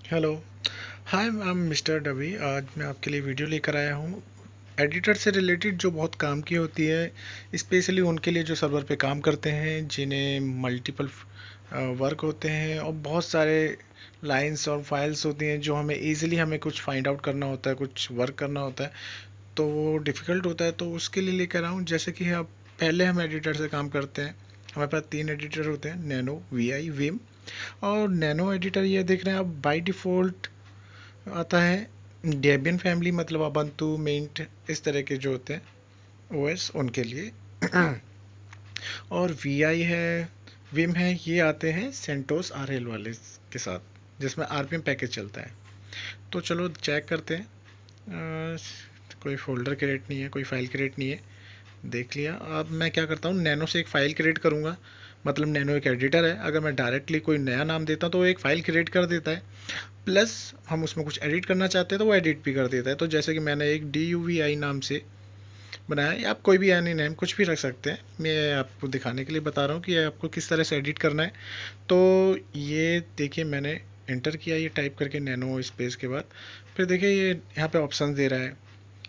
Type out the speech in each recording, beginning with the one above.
Hello. Hi, I am mister डबी। आज मैं आपके लिए वीडियो लेकर आया हूँ एडिटर से रिलेटेड जो बहुत काम की होती है, स्पेशली उनके लिए जो सर्वर पे काम करते हैं, जिन्हें मल्टीपल वर्क होते हैं और बहुत सारे लाइंस और फाइल्स होती हैं जो हमें इजीली हमें कुछ फाइंड आउट करना होता है, कुछ वर्क करना होता है, तो वो डिफ़िकल्ट होता है। तो उसके लिए लेकर आऊँ, जैसे कि अब पहले हम एडिटर से काम करते हैं। हमारे पास 3 एडिटर होते हैं, नैनो, वी आई, विम। और नैनो एडिटर ये देख रहे हैं आप, बाय डिफ़ॉल्ट आता है डेबियन फैमिली, मतलब अबंतु, मिंट, इस तरह के जो होते हैं ओएस उनके लिए। और वी आई है, विम है, ये आते हैं सेंटोस आरएल वाले के साथ, जिसमें आरपीएम पैकेज चलता है। तो चलो चेक करते हैं। कोई फोल्डर क्रिएट नहीं है, कोई फाइल क्रिएट नहीं है, देख लिया। अब मैं क्या करता हूँ, नैनो से एक फ़ाइल क्रिएट करूँगा। मतलब नैनो एक एडिटर है, अगर मैं डायरेक्टली कोई नया नाम देता हूँ तो वो एक फ़ाइल क्रिएट कर देता है, प्लस हम उसमें कुछ एडिट करना चाहते हैं तो वो एडिट भी कर देता है। तो जैसे कि मैंने एक DUVI नाम से बनाया, या आप कोई भी एनी नेम कुछ भी रख सकते हैं। मैं आपको दिखाने के लिए बता रहा हूँ कि आपको किस तरह से एडिट करना है। तो ये देखिए, मैंने एंटर किया ये टाइप करके नैनो स्पेस के बाद। फिर देखिए ये यहाँ पे ऑप्शन दे रहा है,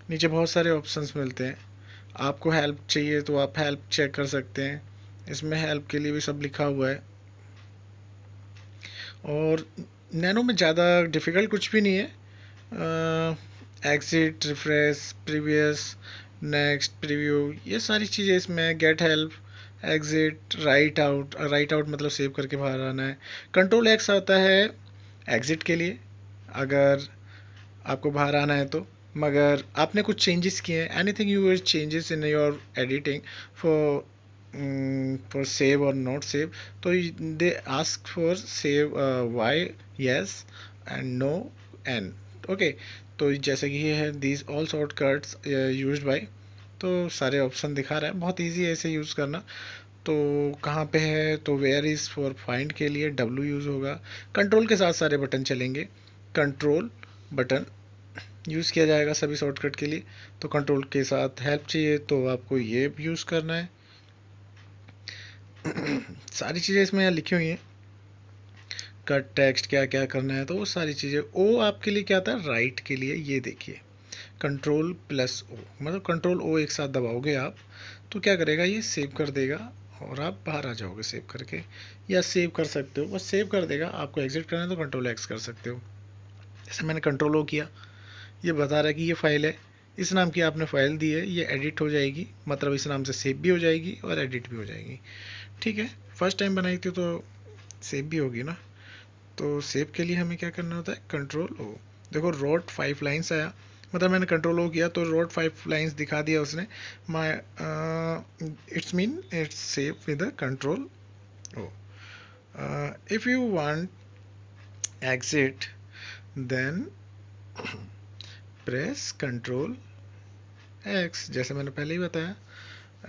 नीचे बहुत सारे ऑप्शंस मिलते हैं। आपको हेल्प चाहिए तो आप हेल्प चेक कर सकते हैं, इसमें हेल्प के लिए भी सब लिखा हुआ है। और नैनो में ज़्यादा डिफ़िकल्ट कुछ भी नहीं है। Exit, refresh, previous, next, preview, ये सारी चीज़ें इसमें। Get help, exit, right out. Right out मतलब सेव करके बाहर आना है। कंट्रोल एक्स आता है एग्जिट के लिए, अगर आपको बाहर आना है तो। मगर आपने कुछ चेंजेस किए हैं, anything you changes in your editing for save और नॉट सेव, तो they ask for save Y, yes, and no, N. Okay. तो जैसे कि ये है, these all shortcuts used by, तो सारे ऑप्शन दिखा रहा है, बहुत इजी है इसे यूज़ करना। तो कहाँ पे है, तो वेयर इज़ फॉर फाइंड के लिए W यूज़ होगा। कंट्रोल के साथ सारे बटन चलेंगे, कंट्रोल बटन यूज़ किया जाएगा सभी शॉर्टकट के लिए। तो कंट्रोल के साथ हेल्प चाहिए तो आपको ये यूज़ करना है। सारी चीज़ें इसमें यहाँ लिखी हुई हैं, कट टेक्स्ट क्या क्या करना है, तो वो सारी चीज़ें। ओ आपके लिए क्या आता है, राइट के लिए, ये देखिए, कंट्रोल प्लस ओ, मतलब कंट्रोल ओ एक साथ दबाओगे आप तो क्या करेगा, ये सेव कर देगा और आप बाहर आ जाओगे सेव करके। या सेव कर सकते हो, बस सेव कर देगा। आपको एग्जिट करना है तो कंट्रोल एक्स कर सकते हो। जैसे मैंने कंट्रोल ओ किया, ये बता रहा है कि ये फाइल है, इस नाम की आपने फाइल दी है, ये एडिट हो जाएगी, मतलब इस नाम से सेव भी हो जाएगी और एडिट भी हो जाएगी। ठीक है, फर्स्ट टाइम बनाई थी तो सेव भी होगी ना। तो सेव के लिए हमें क्या करना होता है, कंट्रोल ओ। देखो रोट 5 लाइन्स आया, मतलब मैंने कंट्रोल ओ किया तो रोट 5 लाइन्स दिखा दिया उसने। My, it's mean it's save with control O. If you want exit, then press control X, जैसे मैंने पहले ही बताया,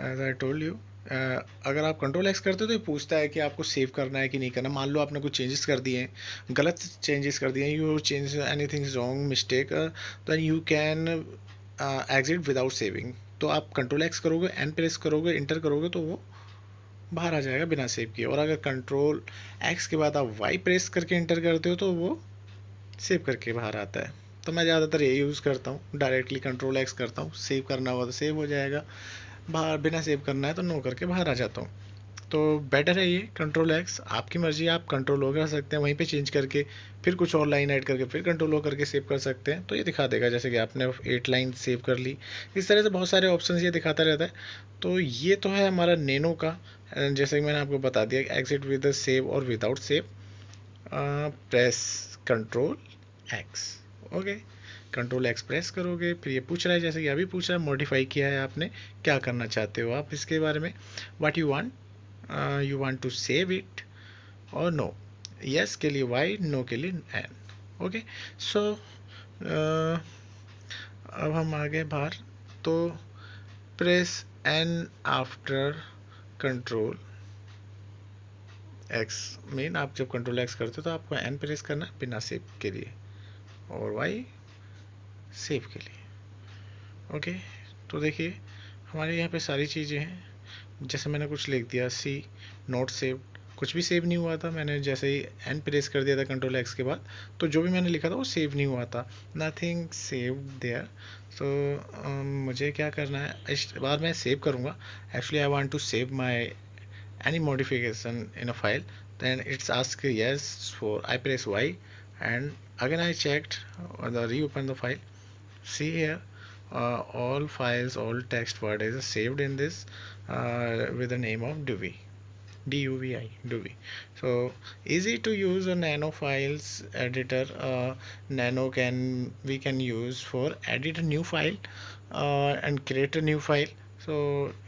एज आई टोल्ड यू। अगर आप कंट्रोल एक्स करते हो तो ये पूछता है कि आपको सेव करना है कि नहीं करना। मान लो आपने कुछ चेंजेस कर दिए हैं, गलत चेंजेस कर दिए हैं, you change anything wrong mistake, then you can exit without saving. तो आप कंट्रोल एक्स करोगे, एन प्रेस करोगे, इंटर करोगे तो वो बाहर आ जाएगा बिना सेव किए। और अगर कंट्रोल एक्स के बाद आप वाई प्रेस करके इंटर करते हो तो वो सेव करके बाहर आता है। तो मैं ज़्यादातर ये यूज़ करता हूँ, डायरेक्टली कंट्रोल एक्स करता हूँ, सेव करना होगा तो सेव हो जाएगा, बाहर बिना सेव करना है तो नो करके बाहर आ जाता हूँ। तो बेटर है ये कंट्रोल एक्स। आपकी मर्जी, आप कंट्रोल ओ कर सकते हैं वहीं पे चेंज करके, फिर कुछ और लाइन ऐड करके फिर कंट्रोल ओ करके सेव कर सकते हैं। तो ये दिखा देगा जैसे कि आपने 8 लाइन सेव कर ली। इस तरह से बहुत सारे ऑप्शन ये दिखाता रहता है। तो ये तो है हमारा नैनो का। जैसे कि मैंने आपको बता दिया, एग्जिट विद सेव और without save, press control x. Okay, control x press करोगे, फिर ये पूछ रहा है, जैसे कि अभी पूछ रहा है, मॉडिफाई किया है आपने, क्या करना चाहते हो आप इसके बारे में, what you want to save it और नो। यस के लिए वाई, नो के लिए एन। ओके। सो अब हम आ गए बाहर। तो press N after control X, mean आप जब कंट्रोल एक्स करते हो तो आपको एन प्रेस करना है बिना सेव के लिए, और वाई सेव के लिए। ओके। तो देखिए हमारे यहाँ पे सारी चीज़ें हैं। जैसे मैंने कुछ लिख दिया, सी नॉट सेव, कुछ भी सेव नहीं हुआ था। मैंने जैसे ही एन प्रेस कर दिया था कंट्रोल एक्स के बाद, तो जो भी मैंने लिखा था वो सेव नहीं हुआ था, नथिंग सेव देयर। तो मुझे क्या करना है, इस बार मैं सेव करूँगा। Actually I want to save my any modification in a file. Then it's ask yes for, I press Y, and again I checked the reopen the file. See here, all files, all text word is saved in this with the name of Duvi. Duvi. So easy to use a nano files editor. Nano can we can use for edit a new file and create a new file. So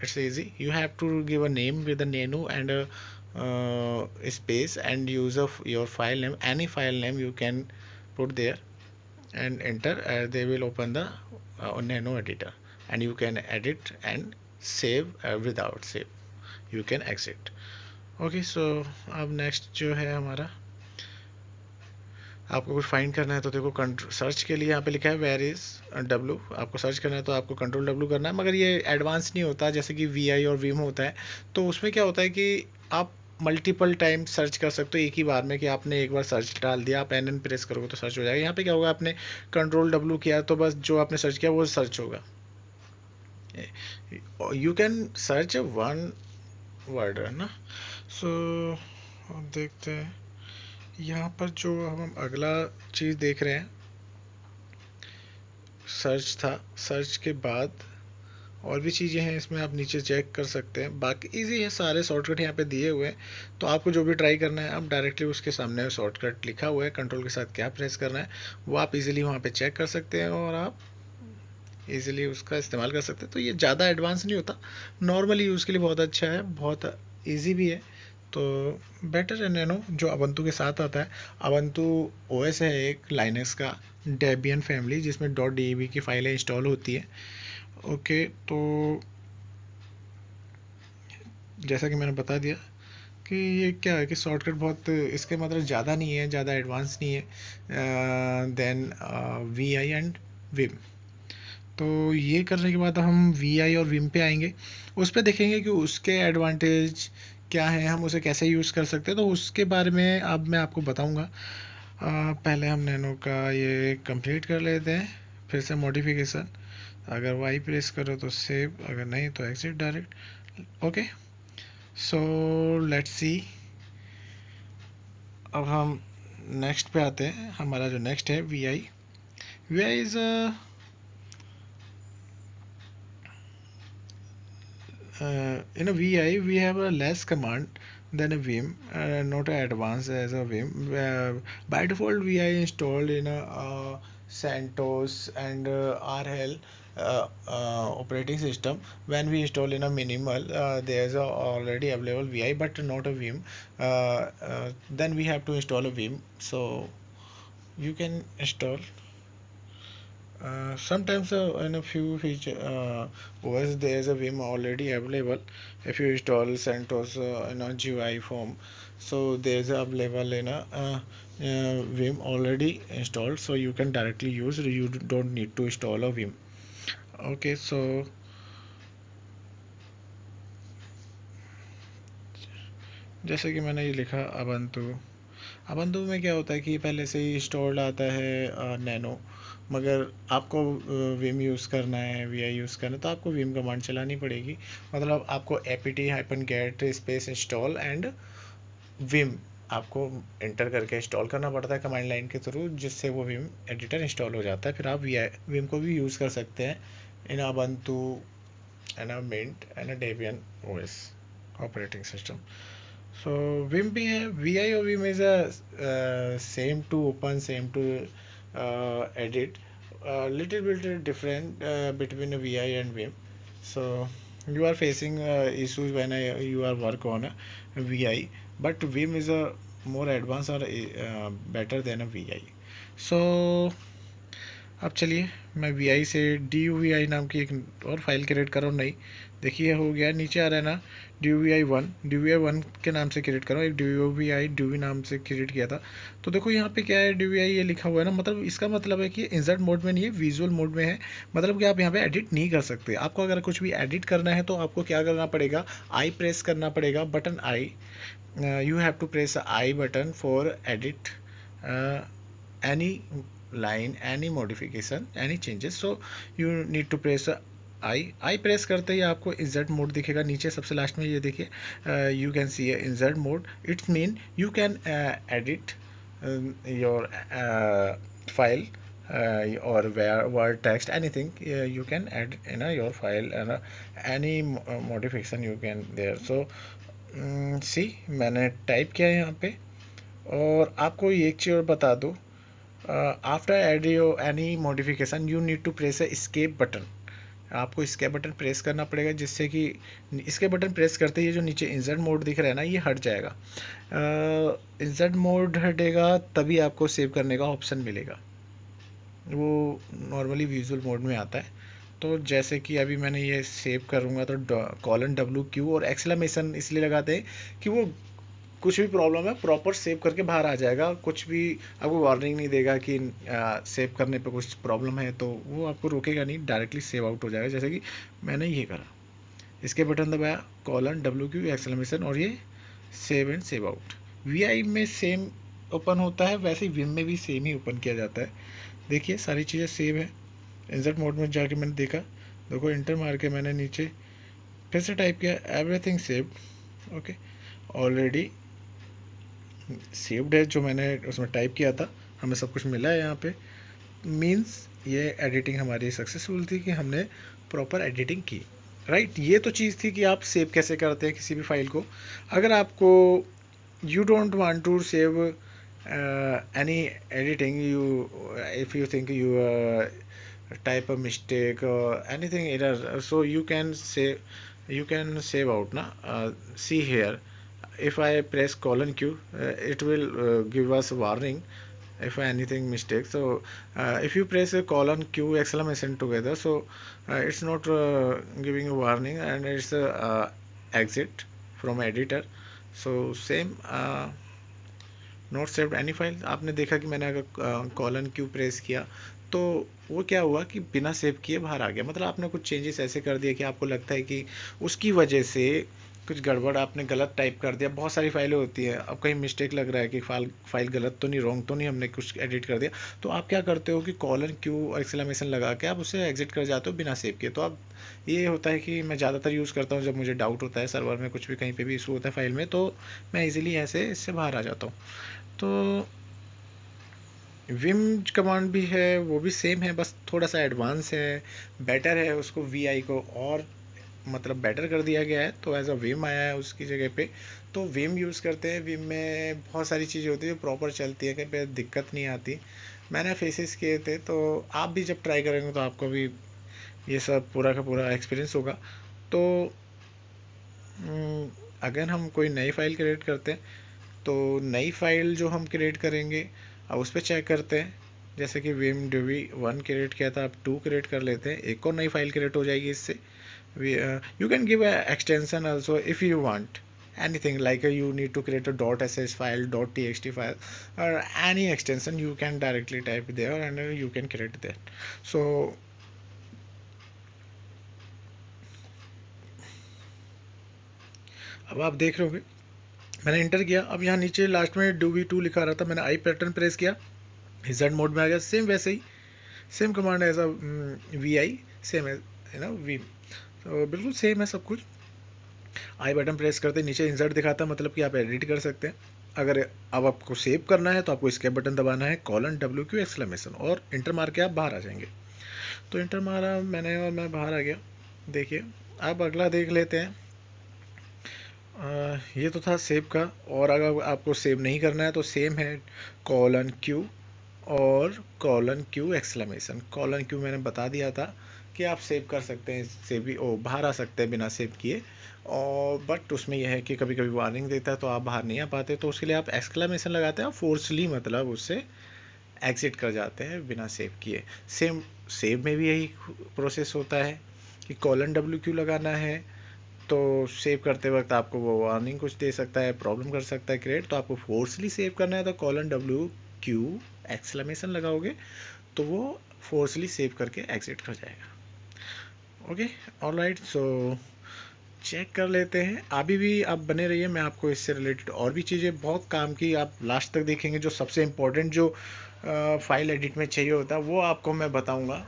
it's easy. You have to give a name with a nano and a space and use of your file name. Any file name you can put there and enter. They will open the nano editor, and you can edit and save without save. You can exit. Okay so अब next जो है हमारा, आपको कुछ find करना है तो देखो सर्च के लिए यहाँ पे लिखा है वेयर इज डब्लू। आपको सर्च करना है तो आपको कंट्रोल डब्लू करना है, मगर ये एडवांस नहीं होता जैसे कि वी आई और विम होता है। तो उसमें क्या होता है कि आप मल्टीपल टाइम सर्च कर सकते हो एक ही बार में, कि आपने एक बार सर्च डाल दिया, आप एन प्रेस करोगे तो सर्च हो जाएगा। यहाँ पे क्या होगा, आपने कंट्रोल डब्लू किया तो बस जो आपने सर्च किया वो सर्च होगा। You can search one word, है ना। सो देखते हैं यहाँ पर जो हम अगला चीज़ देख रहे हैं, सर्च था। सर्च के बाद और भी चीज़ें हैं इसमें, आप नीचे चेक कर सकते हैं। बाकी इजी है, सारे शॉर्टकट यहाँ पे दिए हुए हैं। तो आपको जो भी ट्राई करना है, आप डायरेक्टली उसके सामने शॉर्टकट लिखा हुआ है, कंट्रोल के साथ क्या प्रेस करना है वो आप इजीली वहाँ पे चेक कर सकते हैं और आप इजीली उसका इस्तेमाल कर सकते हैं। तो ये ज़्यादा एडवांस नहीं होता, नॉर्मली यूज़ के लिए बहुत अच्छा है, बहुत ईजी भी है। तो बेटर है नैनो जो अबंतु के साथ आता है। अबंतु ओएस है एक लाइनक्स का डेबियन फैमिली, जिसमें .deb की फाइलें इंस्टॉल होती है। ओके, तो जैसा कि मैंने बता दिया कि ये क्या है कि शॉर्टकट बहुत इसके मतलब ज़्यादा नहीं है, ज़्यादा एडवांस नहीं है then V I and vim. तो ये करने के बाद हम वी आई और विम पे आएंगे, उस पर देखेंगे कि उसके एडवांटेज क्या है, हम उसे कैसे यूज़ कर सकते हैं। तो उसके बारे में अब मैं आपको बताऊंगा। पहले हम नैनो का ये कंप्लीट कर लेते हैं, फिर से मॉडिफिकेशन। अगर वाई प्रेस करो तो सेव, अगर नहीं तो exit direct. Okay, so let's see. अब हम नेक्स्ट पे आते हैं। हमारा जो नेक्स्ट है V I is in a VI we have a less command than a Vim, not advanced as a Vim. By default VI installed in a CentOS and RHEL operating system. When we install in a minimal, there is a already available VI but not a Vim. Then we have to install a Vim. So you can install. Sometimes in a few feature OS there is a Vim already available. If you install CentOS in a GUI form, so there is available in a Vim already installed, so you can directly use. You don't need to install a Vim. Okay, so जैसे कि मैंने ये लिखा अबंतु में क्या होता है कि पहले से ही इंस्टॉल्ड आता है नैनो, मगर आपको विम यूज़ करना है, वी आई यूज़ करना है, तो आपको विम कमांड चलानी पड़ेगी। मतलब आपको apt-get space install and Vim आपको एंटर करके इंस्टॉल करना पड़ता है कमांड लाइन के थ्रू, जिससे वो विम एडिटर इंस्टॉल हो जाता है। फिर आप विम को भी यूज़ कर सकते हैं in Ubuntu and Mint and Debian OS operating system. So Vim भी है, VI और Vim is a same to open, same to edit. Little bit different between a VI and Vim. So you are facing issues when you are work on a VI, but Vim is a more advanced or better than a VI. So अब चलिए मैं VI से DUVI नाम की एक और file create कर रहा हूँ नई, देखिए हो गया, नीचे आ रहा है ना DVI1, DVI1 के नाम से क्रिएट करो, एक DVI नाम से क्रिएट किया था। तो देखो यहाँ पे क्या है, DVI ये लिखा हुआ है ना, मतलब इसका मतलब है कि इंसर्ट मोड में नहीं है, विजुअल मोड में है। मतलब कि आप यहाँ पे एडिट नहीं कर सकते। आपको अगर कुछ भी एडिट करना है तो आपको क्या करना पड़ेगा, आई प्रेस करना पड़ेगा, button I. You have to press the I button for edit any line, any modification, any changes. So you need to press I press करते ही आपको इंसर्ट मोड दिखेगा नीचे सबसे लास्ट में। ये देखिए, you can see insert mode, it's mean you can edit your file or word text, anything you can add in your file, and any modification you can there. So सी मैंने type किया है यहाँ पे। और आपको ये एक चीज़ और बता दूँ, आफ्टर एडियो any modification you need to press a escape button. आपको escape बटन प्रेस करना पड़ेगा, जिससे कि escape बटन प्रेस करते ही ये जो नीचे इंसर्ट मोड दिख रहा है ना, ये हट जाएगा। इंसर्ट मोड हटेगा तभी आपको सेव करने का ऑप्शन मिलेगा। वो नॉर्मली विजुअल मोड में आता है। तो जैसे कि अभी मैंने ये सेव करूँगा तो $WQ और एक्सक्लेमेशन इसलिए लगाते हैं कि वो कुछ भी प्रॉब्लम है प्रॉपर सेव करके बाहर आ जाएगा। कुछ भी आपको वार्निंग नहीं देगा कि सेव करने पे कुछ प्रॉब्लम है, तो वो आपको रोकेगा नहीं, डायरेक्टली सेव आउट हो जाएगा। जैसे कि मैंने ये करा, इसके बटन दबाया, $WQ एक्सक्लेमेशन, और ये save and save out. VI में सेम ओपन होता है, वैसे ही विम में भी सेम ही ओपन किया जाता है। देखिए सारी चीज़ें सेव है। इंसर्ट मोड में जाके मैंने देखा, देखो इंटर मार के मैंने नीचे फिर से टाइप किया, everything saved. Okay, already saved है जो मैंने उसमें टाइप किया था, हमें सब कुछ मिला है यहाँ पे। मीन्स ये एडिटिंग हमारी सक्सेसफुल थी कि हमने प्रॉपर एडिटिंग की, राइट। ये तो चीज़ थी कि आप सेव कैसे करते हैं किसी भी फाइल को। अगर आपको you don't want to save any editing, you if you think you type a mistake or anything error, so you can save out na. See here, if I press :Q, it will give us warning if anything mistake. So if you press a :Q exclamation together, so it's not giving a warning, and it's exit from editor. So same, note saved any file. आपने देखा कि मैंने अगर :Q press किया तो वो क्या हुआ कि बिना सेव किए बाहर आ गया। मतलब आपने कुछ चेंजेस ऐसे कर दिए कि आपको लगता है कि उसकी वजह से कुछ गड़बड़, आपने गलत टाइप कर दिया। बहुत सारी फाइलें होती हैं, अब कहीं मिस्टेक लग रहा है कि फाइल गलत तो नहीं, रॉन्ग तो नहीं, हमने कुछ एडिट कर दिया। तो आप क्या करते हो कि :Q एक्सक्लेमेशन लगा के आप उससे एग्जिट कर जाते हो बिना सेव किए। तो अब ये होता है कि मैं ज़्यादातर यूज़ करता हूँ जब मुझे डाउट होता है सर्वर में, कुछ भी कहीं पे भी इशू होता है फाइल में, तो मैं इजीली ऐसे इससे बाहर आ जाता हूँ। तो विम कमांड भी है, वो भी सेम है, बस थोड़ा सा एडवांस है, बेटर है। उसको VI को और मतलब बेटर कर दिया गया है, तो एज अ विम आया है उसकी जगह पे। तो विम यूज़ करते हैं। विम में बहुत सारी चीज़ें होती है जो प्रॉपर चलती है, कहीं पे दिक्कत नहीं आती। मैंने फेसेस किए थे, तो आप भी जब ट्राई करेंगे तो आपको भी ये सब पूरा का पूरा एक्सपीरियंस होगा। तो अगर हम कोई नई फाइल क्रिएट करते हैं, तो नई फाइल जो हम क्रिएट करेंगे अब उस पर चेक करते हैं। जैसे कि विम DV1 क्रिएट किया था, अब 2 क्रिएट कर लेते हैं, एक और नई फाइल क्रिएट हो जाएगी इससे। You can give a extension also if you want anything, like you need to create a .sh file, .txt file, or any extension you can directly type there and you can create that. So अब आप देख रहे होगे मैंने inter किया, अब यहाँ नीचे लास्ट में DV2 लिखा रहा था, मैंने आई बटन प्रेस किया, Z मोड में आ गया। सेम वैसे ही सेम कमांड है एज VI, सेम है ना वी, तो बिल्कुल सेम है सब कुछ। आई बटन प्रेस करते नीचे इंसर्ट दिखाता है, मतलब कि आप एडिट कर सकते हैं। अगर अब आपको सेव करना है तो आपको escape बटन दबाना है, :WQ एक्सक्लेमेशन, और इंटर मार के आप बाहर आ जाएंगे। तो इंटर मारा मैंने और मैं बाहर आ गया। देखिए अब अगला देख लेते हैं। ये तो था सेव का, और अगर आपको सेव नहीं करना है तो सेम है :Q और :Q एक्सक्लेमेशन। :Q मैंने बता दिया था कि आप सेव कर सकते हैं, सेव भी बाहर आ सकते हैं बिना सेव किए, और बट उसमें यह है कि कभी कभी वार्निंग देता है तो आप बाहर नहीं आ पाते, तो उसके लिए आप एक्सक्लेमेशन लगाते हैं, फोर्सली मतलब उससे एग्जिट कर जाते हैं बिना सेव किए। सेम सेव में भी यही प्रोसेस होता है कि : WQ लगाना है, तो सेव करते वक्त आपको वो वार्निंग कुछ दे सकता है, प्रॉब्लम कर सकता है क्रिएट। तो आपको फोर्सली सेव करना है तो $WQ! लगाओगे तो वो फोर्सली सेव करके एग्जिट कर जाएगा। ओके, ऑलराइट, सो चेक कर लेते हैं। अभी भी आप बने रहिए, मैं आपको इससे रिलेटेड और भी चीज़ें बहुत काम की आप लास्ट तक देखेंगे। जो सबसे इम्पोर्टेंट जो फाइल एडिट में चाहिए होता है वो आपको मैं बताऊंगा।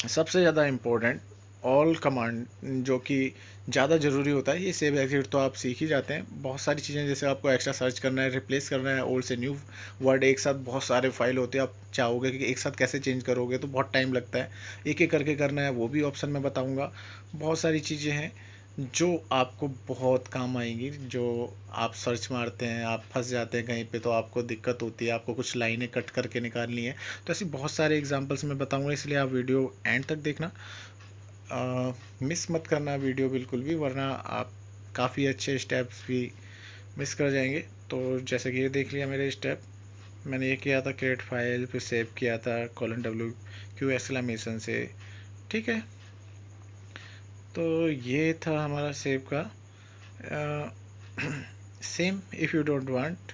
सबसे ज़्यादा इम्पोर्टेंट ऑल कमांड जो कि ज़्यादा ज़रूरी होता है, ये सेव एग्जिट तो आप सीख ही जाते हैं। बहुत सारी चीज़ें जैसे आपको एक्स्ट्रा सर्च करना है, रिप्लेस करना है ओल्ड से न्यू वर्ड, एक साथ बहुत सारे फाइल होते हैं, आप चाहोगे कि एक साथ कैसे चेंज करोगे तो बहुत टाइम लगता है, एक एक करके करना है, वो भी ऑप्शन में बताऊँगा। बहुत सारी चीज़ें हैं जो आपको बहुत काम आएंगी। जो आप सर्च मारते हैं, आप फंस जाते हैं कहीं पे तो आपको दिक्कत होती है, आपको कुछ लाइनें कट करके निकालनी है, तो ऐसी बहुत सारे एग्जांपल्स मैं बताऊंगा, इसलिए आप वीडियो एंड तक देखना, मिस मत करना वीडियो बिल्कुल भी, वरना आप काफ़ी अच्छे स्टेप्स भी मिस कर जाएंगे। तो जैसे कि ये देख लिया मेरे स्टेप, मैंने ये किया था क्रिएट फाइल, फिर सेव किया था $WQ! से, ठीक है। तो ये था हमारा सेव का। Same if you don't want,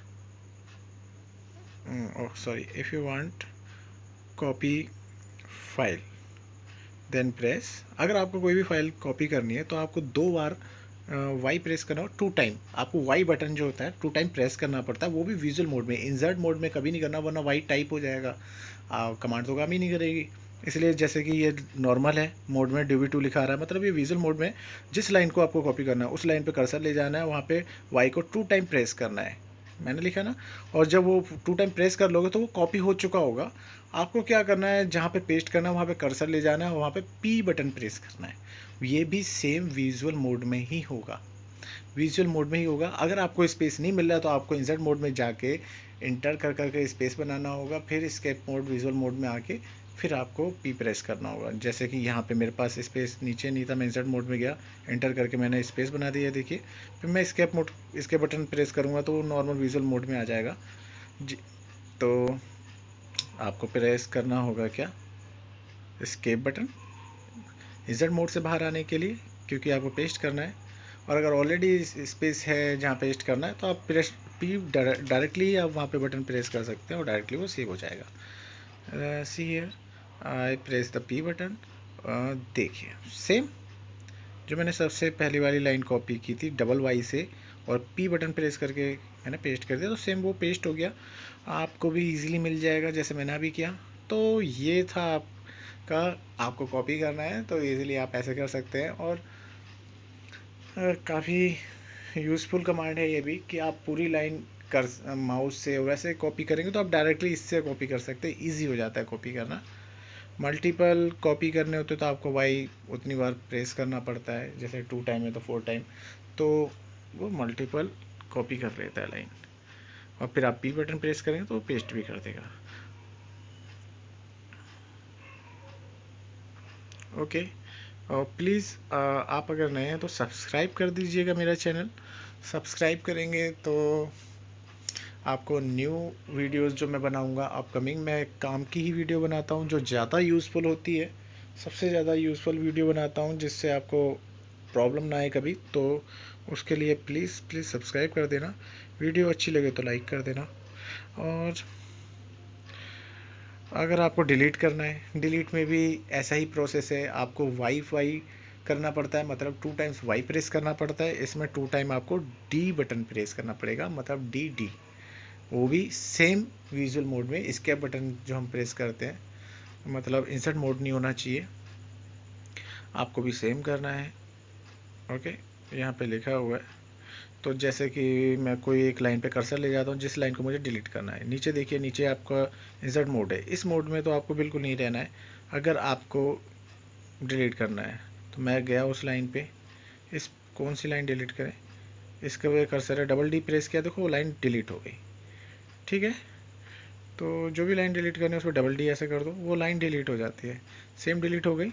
sorry, if you want copy file then press. अगर आपको कोई भी फाइल कॉपी करनी है तो आपको 2 बार वाई प्रेस करना हो, 2 टाइम। आपको वाई बटन जो होता है 2 टाइम प्रेस करना पड़ता है, वो भी विजुअल मोड में, इंसर्ट मोड में कभी नहीं करना, वरना वाई टाइप हो जाएगा, कमांड तो काम ही नहीं करेगी। इसलिए जैसे कि ये नॉर्मल है मोड में DB2 लिखा रहा है, मतलब ये विजुअल मोड में जिस लाइन को आपको कॉपी करना है उस लाइन पे कर्सर ले जाना है, वहाँ पे वाई को 2 टाइम प्रेस करना है, मैंने लिखा ना। और जब वो 2 टाइम प्रेस कर लोगे तो वो कॉपी हो चुका होगा। आपको क्या करना है, जहाँ पे पेस्ट करना है वहाँ पे कर्सर ले जाना है, वहाँ पे P बटन प्रेस करना है। ये भी सेम विजुअल मोड में ही होगा, विजुअल मोड में ही होगा। अगर आपको स्पेस नहीं मिल रहा है तो आपको इंसर्ट मोड में जाके इंटर कर करके स्पेस बनाना होगा, फिर एस्केप मोड विजुअल मोड में आके फिर आपको P प्रेस करना होगा। जैसे कि यहाँ पे मेरे पास स्पेस नीचे नहीं था, मैं इंसर्ट मोड में गया, एंटर करके मैंने स्पेस बना दिया, देखिए। फिर मैं एस्केप मोड, इसके बटन प्रेस करूँगा तो वो नॉर्मल विजुअल मोड में आ जाएगा जी। तो आपको प्रेस करना होगा क्या, एस्केप बटन, इंसर्ट मोड से बाहर आने के लिए, क्योंकि आपको पेस्ट करना है। और अगर ऑलरेडी स्पेस है जहाँ पेस्ट करना है तो आप प्रेस P डायरेक्टली आप वहाँ पे बटन प्रेस कर सकते हैं और डायरेक्टली वो सेव हो जाएगा। See here I press the P button. देखिए सेम जो मैंने सबसे पहली वाली लाइन कॉपी की थी डबल वाई से और P बटन प्रेस करके मैंने पेस्ट कर दिया, तो सेम वो पेस्ट हो गया, आपको भी इजीली मिल जाएगा जैसे मैंने अभी किया। तो ये था आपका, आपको कॉपी करना है तो इजीली आप ऐसे कर सकते हैं। और काफ़ी यूज़फुल कमांड है ये भी कि आप पूरी लाइन कर माउस से वैसे कॉपी करेंगे तो आप डायरेक्टली इससे कॉपी कर सकते हैं, ईजी हो जाता है कॉपी करना। मल्टीपल कॉपी करने होते तो आपको वाई उतनी बार प्रेस करना पड़ता है, जैसे 2 टाइम है तो 4 टाइम, तो वो मल्टीपल कॉपी कर लेता है लाइन। और फिर आप P बटन प्रेस करेंगे तो वो पेस्ट भी कर देगा। ओके, और प्लीज़ आप अगर नए हैं तो सब्सक्राइब कर दीजिएगा मेरा चैनल। सब्सक्राइब करेंगे तो आपको न्यू वीडियोस जो मैं बनाऊंगा अपकमिंग, मैं काम की ही वीडियो बनाता हूं जो ज़्यादा यूज़फुल होती है, सबसे ज़्यादा यूज़फुल वीडियो बनाता हूं जिससे आपको प्रॉब्लम ना आए कभी। तो उसके लिए प्लीज़ प्लीज़ सब्सक्राइब कर देना, वीडियो अच्छी लगे तो लाइक कर देना। और अगर आपको डिलीट करना है, डिलीट में भी ऐसा ही प्रोसेस है, आपको वाई करना पड़ता है, मतलब 2 टाइम्स वाई प्रेस करना पड़ता है। इसमें 2 टाइम आपको D बटन प्रेस करना पड़ेगा, मतलब D, वो भी सेम विजुअल मोड में। एस्केप बटन जो हम प्रेस करते हैं, मतलब इंसर्ट मोड नहीं होना चाहिए, आपको भी सेम करना है। ओके, यहाँ पे लिखा हुआ है। तो जैसे कि मैं कोई एक लाइन पे कर्सर ले जाता हूँ जिस लाइन को मुझे डिलीट करना है, नीचे देखिए, नीचे आपका इंसर्ट मोड है, इस मोड में तो आपको बिल्कुल नहीं रहना है। अगर आपको डिलीट करना है तो मैं गया उस लाइन पे, इस कौन सी लाइन डिलीट करें, इसका वो कर्सर है, D प्रेस किया, देखो वो लाइन डिलीट हो गई, ठीक है। तो जो भी लाइन डिलीट करनी है उसमें D ऐसे कर दो, वो लाइन डिलीट हो जाती है, सेम डिलीट हो गई।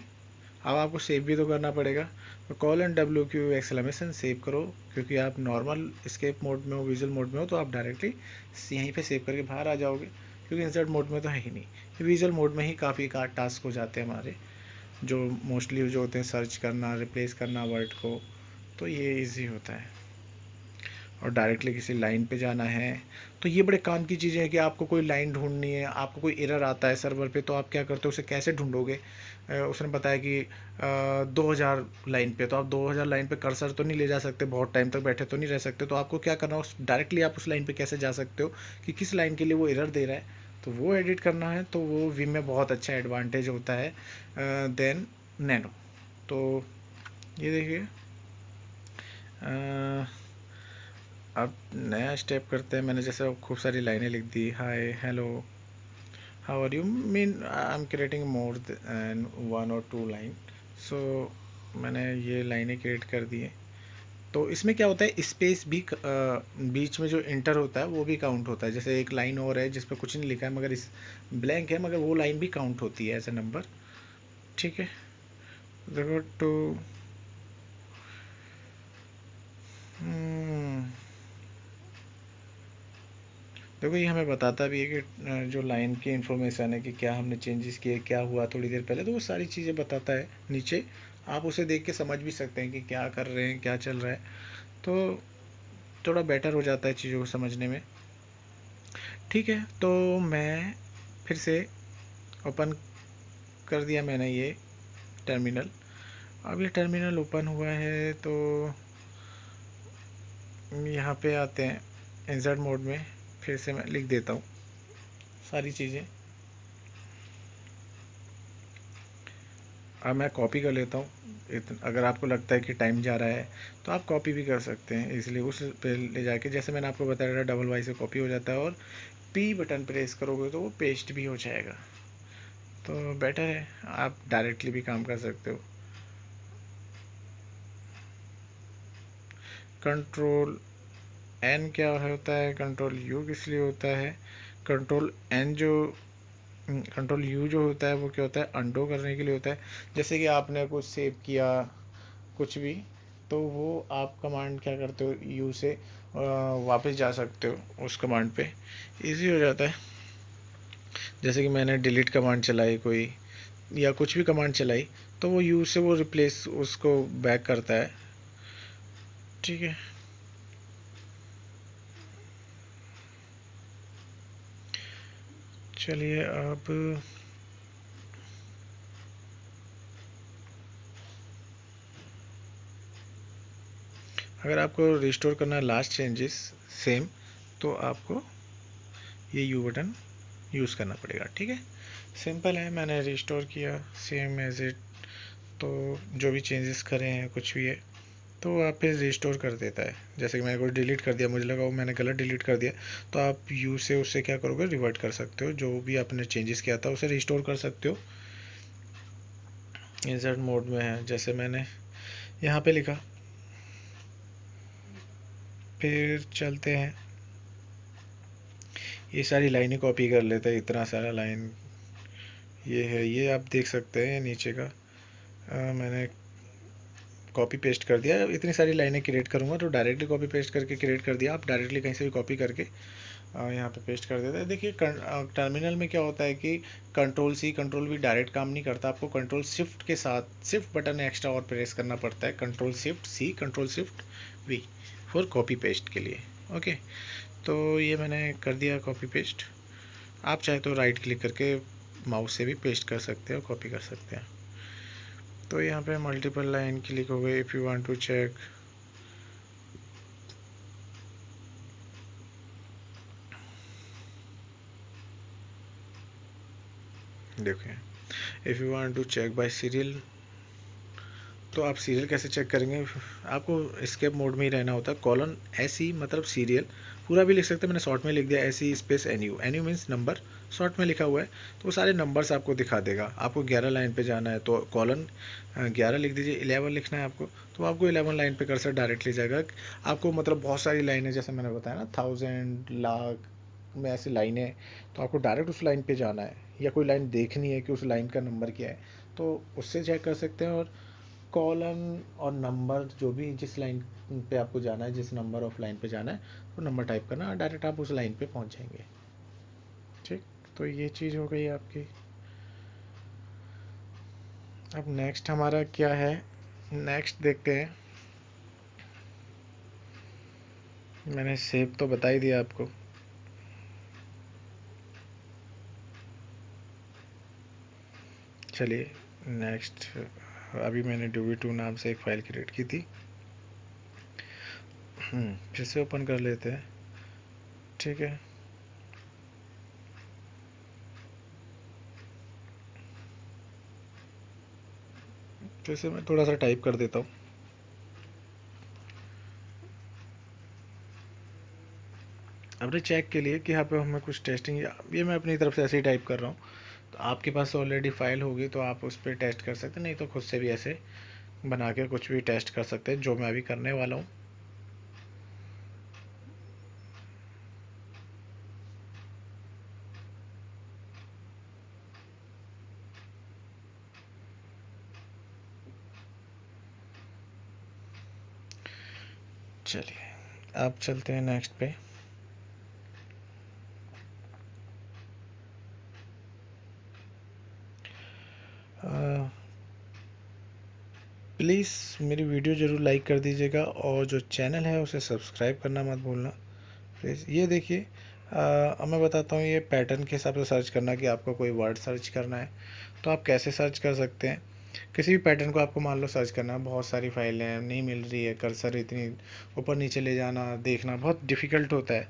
अब आपको सेव भी तो करना पड़ेगा, तो $WQ! सेव करो, क्योंकि आप नॉर्मल स्केप मोड में हो, विजुअल मोड में हो, तो आप डायरेक्टली यहीं पे सेव करके बाहर आ जाओगे, क्योंकि इंसर्ट मोड में तो है ही नहीं। विजुअल मोड में ही काफ़ी टास्क हो जाते हैं हमारे, जो मोस्टली जो होते हैं सर्च करना, रिप्लेस करना वर्ड को, तो ये इजी होता है। और डायरेक्टली किसी लाइन पे जाना है तो ये बड़े काम की चीज़ें हैं कि आपको कोई लाइन ढूंढनी है, आपको कोई एरर आता है सर्वर पे, तो आप क्या करते हो, उसे कैसे ढूंढोगे। उसने बताया कि 2000 लाइन पे, तो आप 2000 लाइन पे कर्सर तो नहीं ले जा सकते, बहुत टाइम तक बैठे तो नहीं रह सकते, तो आपको क्या करना है, डायरेक्टली आप उस लाइन पे कैसे जा सकते हो कि किस लाइन के लिए वो एरर दे रहा है, तो वो एडिट करना है। तो वो विम में बहुत अच्छा एडवांटेज होता है देन नैनो। तो ये देखिए, अब नया स्टेप करते हैं। मैंने जैसे खूब सारी लाइनें लिख दी, hi hello how are you, mean I am creating more than 1 or 2 line. So मैंने ये लाइनें क्रिएट कर दी हैं। तो इसमें क्या होता है, स्पेस भी बीच में जो इंटर होता है वो भी काउंट होता है। जैसे एक लाइन और है जिस पर कुछ नहीं लिखा है मगर इस ब्लैंक है, मगर वो लाइन भी काउंट होती है एज ए नंबर। ठीक है, देखो टू देखो ये हमें बताता भी है कि जो लाइन की इंफॉर्मेशन है कि क्या हमने चेंजेस किए, क्या हुआ थोड़ी देर पहले, तो वो सारी चीज़ें बताता है नीचे। आप उसे देख के समझ भी सकते हैं कि क्या कर रहे हैं, क्या चल रहा है। तो थोड़ा बेटर हो जाता है चीज़ों को समझने में। ठीक है, तो मैं फिर से ओपन कर दिया मैंने ये टर्मिनल। अब ये टर्मिनल ओपन हुआ है तो यहाँ पे आते हैं इंसर्ट मोड में। फिर से मैं लिख देता हूँ सारी चीज़ें। अब मैं कॉपी कर लेता हूँ। अगर आपको लगता है कि टाइम जा रहा है तो आप कॉपी भी कर सकते हैं इसलिए उस पे ले जाके, जैसे मैंने आपको बताया था डबल वाई से कॉपी हो जाता है, और पी बटन प्रेस करोगे तो वो पेस्ट भी हो जाएगा। तो बेटर है, आप डायरेक्टली भी काम कर सकते हो। कंट्रोल एन क्या होता है, कंट्रोल यू किस लिए होता है, कंट्रोल एन जो कंट्रोल यू जो होता है वो क्या होता है, अंडो करने के लिए होता है। जैसे कि आपने कुछ सेव किया कुछ भी, तो वो आप कमांड क्या करते हो, यू से वापस जा सकते हो उस कमांड पे, इजी हो जाता है। जैसे कि मैंने डिलीट कमांड चलाई कोई, या कुछ भी कमांड चलाई, तो वो यू से वो रिप्लेस उसको बैक करता है। ठीक है, चलिए अब अगर आपको रिस्टोर करना है लास्ट चेंजेस सेम, तो आपको ये यू बटन यूज़ करना पड़ेगा। ठीक है, सिंपल है, मैंने रिस्टोर किया सेम एज इट। तो जो भी चेंजेस करे हैं कुछ भी है तो आप फिर रिस्टोर कर देता है। जैसे कि मैंने कुछ डिलीट कर दिया, मुझे लगा वो मैंने गलत डिलीट कर दिया, तो आप यू से उससे क्या करोगे, रिवर्ट कर सकते हो, जो भी आपने चेंजेस किया था उसे रिस्टोर कर सकते हो। इंसर्ट मोड में है, जैसे मैंने यहाँ पे लिखा, फिर चलते हैं, ये सारी लाइनें कॉपी कर लेते हैं, इतना सारा लाइन ये है, ये आप देख सकते हैं नीचे का। मैंने कॉपी पेस्ट कर दिया। इतनी सारी लाइनें क्रिएट करूँगा तो डायरेक्टली कॉपी पेस्ट करके क्रिएट कर दिया, आप डायरेक्टली कहीं से भी कॉपी करके यहाँ पे पेस्ट कर देते हैं। देखिए टर्मिनल में क्या होता है कि control C control V direct काम नहीं करता, आपको कंट्रोल शिफ्ट के साथ शिफ्ट बटन एक्स्ट्रा और प्रेस करना पड़ता है, control shift C control shift V for copy paste के लिए। ओके, तो ये मैंने कर दिया कॉपी पेस्ट। आप चाहे तो राइट क्लिक करके माउस से भी पेस्ट कर सकते हो, कॉपी कर सकते हैं। तो यहाँ पे मल्टीपल लाइन क्लिक हो गई, if you want to check, देखिए if you want to check by serial, तो आप सीरियल कैसे चेक करेंगे, आपको एस्केप मोड में ही रहना होता है। कॉलन ऐसी मतलब सीरियल पूरा भी लिख सकते हैं, मैंने शॉर्ट में लिख दिया ऐसी space N U, N U means number, short में लिखा हुआ है, तो वो सारे नंबर्स आपको दिखा देगा। आपको 11 लाइन पे जाना है तो कॉलन 11 लिख दीजिए, 11 लिखना है आपको, तो आपको 11 लाइन पे कर्सर डायरेक्टली जाएगा। आपको मतलब बहुत सारी लाइनें, जैसे मैंने बताया ना 1000 लाख में ऐसी लाइनें, तो आपको डायरेक्ट उस लाइन पे जाना है, या कोई लाइन देखनी है कि उस लाइन का नंबर क्या है, तो उससे चेक कर सकते हैं। और कॉलन और नंबर जो भी जिस लाइन पे आपको जाना है, जिस नंबर ऑफ लाइन पे जाना है, वो नंबर टाइप करना और डायरेक्ट आप उस लाइन पे पहुंच जाएंगे। ठीक, तो ये चीज़ हो गई आपकी। अब नेक्स्ट हमारा क्या है, नेक्स्ट देखते हैं। मैंने सेव तो बता ही दिया आपको। चलिए नेक्स्ट, अभी मैंने Doobie2 नाम से एक फ़ाइल क्रिएट की थी। फिर से ओपन कर लेते हैं। ठीक है, फिर से मैं थोड़ा सा टाइप कर देता हूँ। अपने चेक के लिए कि यहाँ पे हमें कुछ टेस्टिंग, ये मैं अपनी तरफ से ऐसे ही टाइप कर रहा हूँ। तो आपके पास ऑलरेडी फाइल होगी तो आप उस पर टेस्ट कर सकते हैं, नहीं तो खुद से भी ऐसे बना के कुछ भी टेस्ट कर सकते हैं, जो मैं अभी करने वाला हूँ। चलिए आप चलते हैं नेक्स्ट पे। प्लीज़ मेरी वीडियो ज़रूर लाइक कर दीजिएगा और जो चैनल है उसे सब्सक्राइब करना मत भूलना प्लीज़। ये देखिए, अब मैं बताता हूँ ये पैटर्न के हिसाब से सर्च करना कि आपको कोई वर्ड सर्च करना है तो आप कैसे सर्च कर सकते हैं। किसी भी पैटर्न को आपको मान लो सर्च करना है, बहुत सारी फाइलें नहीं मिल रही है, कर्सर इतनी ऊपर नीचे ले जाना देखना बहुत डिफ़िकल्ट होता है,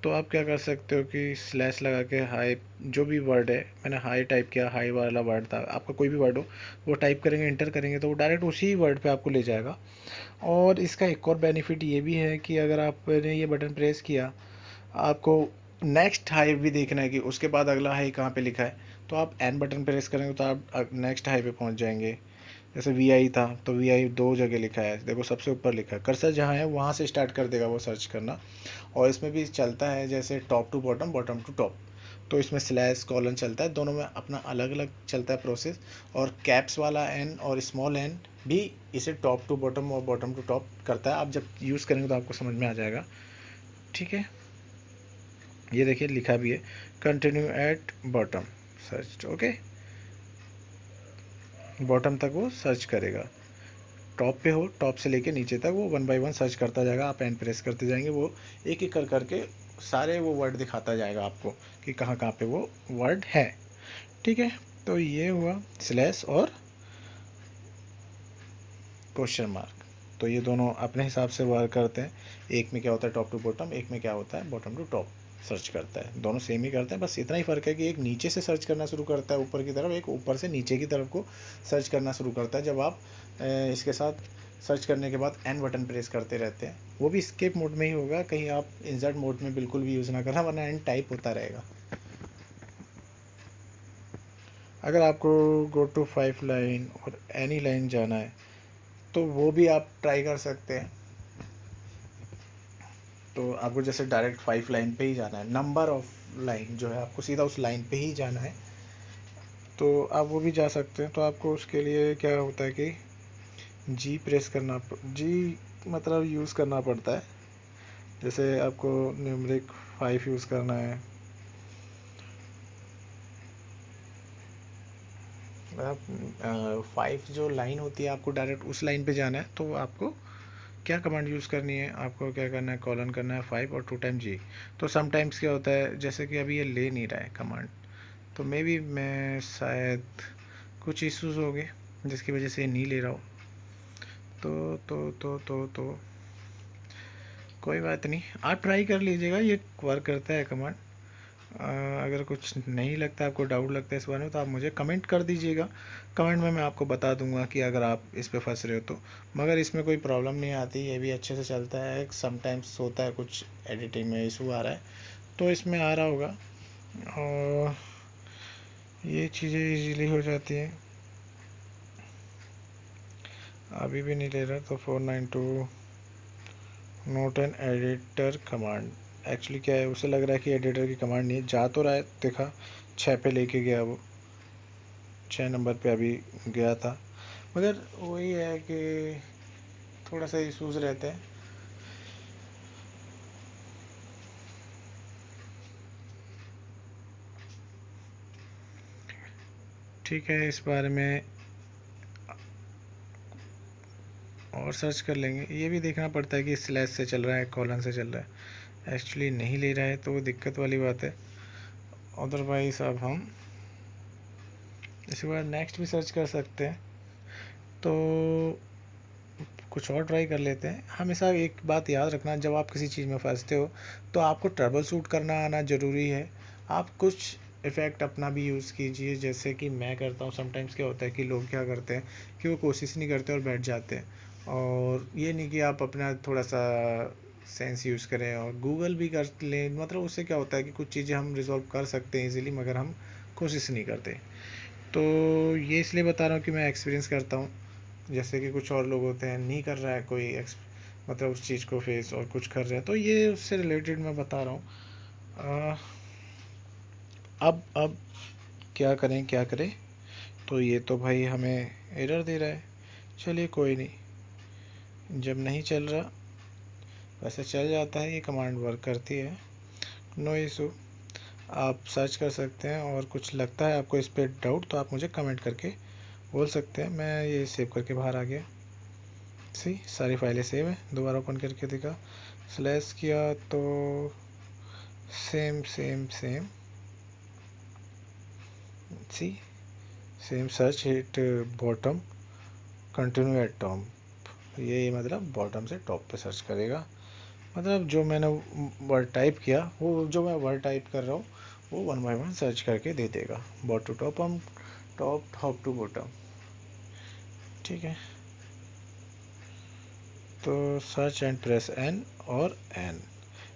तो आप क्या कर सकते हो कि स्लैश लगा के हाई, जो भी वर्ड है, मैंने हाई टाइप किया, हाई वाला वर्ड था, आपका कोई भी वर्ड हो वो टाइप करेंगे, इंटर करेंगे तो वो डायरेक्ट उसी वर्ड पे आपको ले जाएगा। और इसका एक और बेनिफिट ये भी है कि अगर आपने ये बटन प्रेस किया, आपको नेक्स्ट हाई भी देखना है कि उसके बाद अगला हाई कहाँ पे लिखा है, तो आप एन बटन प्रेस करेंगे तो आप नेक्स्ट हाई पे पहुँच जाएंगे। जैसे वी आई था तो वी आई दो जगह लिखा है, देखो सबसे ऊपर लिखा है, कर्सर जहाँ है वहाँ से स्टार्ट कर देगा वो सर्च करना। और इसमें भी चलता है जैसे top to bottom, bottom to top, तो इसमें स्लैश कॉलन चलता है, दोनों में अपना अलग अलग चलता है प्रोसेस। और कैप्स वाला एन और स्मॉल एन भी इसे टॉप टू बॉटम और बॉटम टू टॉप करता है, आप जब यूज़ करेंगे तो आपको समझ में आ जाएगा। ठीक है, ये देखिए लिखा भी है continue at bottom search, okay, bottom तक वो सर्च करेगा। टॉप पे हो, टॉप से लेके नीचे तक वो वन बाय वन सर्च करता जाएगा, आप एन प्रेस करते जाएंगे, वो एक एक कर करके सारे वो वर्ड दिखाता जाएगा आपको कि कहाँ कहाँ पे वो वर्ड है। ठीक है, तो ये हुआ स्लैश और क्वेश्चन मार्क, तो ये दोनों अपने हिसाब से वर्क करते हैं। एक में क्या होता है टॉप टू बॉटम, एक में क्या होता है बॉटम टू टॉप सर्च करता है, दोनों सेम ही करते हैं, बस इतना ही फ़र्क है कि एक नीचे से सर्च करना शुरू करता है ऊपर की तरफ, एक ऊपर से नीचे की तरफ को सर्च करना शुरू करता है। जब आप इसके साथ सर्च करने के बाद एन बटन प्रेस करते रहते हैं, वो भी स्केप मोड में ही होगा, कहीं आप इंसर्ट मोड में बिल्कुल भी यूज़ ना करना, वरना एन टाइप होता रहेगा। अगर आपको गो टू 5 लाइन और एनी लाइन जाना है तो वो भी आप ट्राई कर सकते हैं। तो आपको जैसे डायरेक्ट 5 लाइन पे ही जाना है, नंबर ऑफ लाइन जो है आपको सीधा उस लाइन पे ही जाना है, तो आप वो भी जा सकते हैं। तो आपको उसके लिए क्या होता है कि जी प्रेस करना, जी मतलब यूज़ करना पड़ता है। जैसे आपको न्यूमरिक 5 यूज़ करना है, आप 5 जो लाइन होती है आपको डायरेक्ट उस लाइन पे जाना है, तो आपको क्या कमांड यूज़ करनी है, आपको क्या करना है, कॉलन करना है 5 और 2 टाइम जी। तो समटाइम्स क्या होता है जैसे कि अभी ये ले नहीं रहा है कमांड, तो मे बी मैं शायद कुछ इश्यूज हो गए जिसकी वजह से ये नहीं ले रहा हूँ। तो कोई बात नहीं, आप ट्राई कर लीजिएगा, ये वर्क करता है कमांड। अगर कुछ नहीं लगता, आपको डाउट लगता है इस बारे में, तो आप मुझे कमेंट कर दीजिएगा, कमेंट में मैं आपको बता दूंगा कि अगर आप इस पे फंस रहे हो तो। मगर इसमें कोई प्रॉब्लम नहीं आती, ये भी अच्छे से चलता है। समटाइम्स होता है कुछ एडिटिंग में इशू आ रहा है, तो इसमें आ रहा होगा, और ये चीज़ें इजीली हो जाती हैं। अभी भी नहीं ले रहा, तो 492 note an editor command, actually क्या है उसे लग रहा है कि एडिटर की कमांड नहीं है, जा तो रहा है, देखा 6 पे लेके गया, वो 6 नंबर पे अभी गया था, मगर वही है कि थोड़ा सा इशूज़ रहते हैं। ठीक है, इस बारे में और सर्च कर लेंगे। ये भी देखना पड़ता है कि स्लैश से चल रहा है कॉलन से चल रहा है, एक्चुअली नहीं ले रहा है तो वो दिक्कत वाली बात है। अदरवाइज अब हम इसके बाद नेक्स्ट भी सर्च कर सकते हैं। तो कुछ और ट्राई कर लेते हैं। हमेशा एक बात याद रखना, जब आप किसी चीज़ में फंसते हो तो आपको ट्रबल शूट करना आना ज़रूरी है। आप कुछ इफ़ेक्ट अपना भी यूज़ कीजिए, जैसे कि मैं करता हूँ। समटाइम्स क्या होता है कि लोग क्या करते हैं कि वो कोशिश नहीं करते और बैठ जाते हैं, और ये नहीं कि आप अपना थोड़ा सा सेंस यूज़ करें और गूगल भी कर लें। मतलब उससे क्या होता है कि कुछ चीज़ें हम रिजॉल्व कर सकते हैं इजीली, मगर हम कोशिश नहीं करते। तो ये इसलिए बता रहा हूँ कि मैं एक्सपीरियंस करता हूँ, जैसे कि कुछ और लोग होते हैं नहीं कर रहा है कोई मतलब उस चीज़ को फेस, और कुछ कर रहे हैं, तो ये उससे रिलेटेड मैं बता रहा हूँ। अब क्या करें क्या करें। तो ये तो भाई हमें एरर दे रहा है, चलिए कोई नहीं, जब नहीं चल रहा वैसे चल जाता है, ये कमांड वर्क करती है, नो इशू। आप सर्च कर सकते हैं, और कुछ लगता है आपको इस पर डाउट तो आप मुझे कमेंट करके बोल सकते हैं। मैं ये सेव करके बाहर आ गया, सी सारी फाइलें सेव है। दोबारा ओपन करके देखा, स्लैश किया तो same same same, see same search hit bottom continue at top. ये मतलब बॉटम से टॉप पे सर्च करेगा। मतलब जो मैंने वर्ड टाइप किया, वो जो मैं वर्ड टाइप कर रहा हूँ वो वन बाय वन सर्च करके दे देगा, बॉट टू टॉप, हम टॉप टॉप टू बॉटम। ठीक है, तो सर्च एंड प्रेस एन और एन,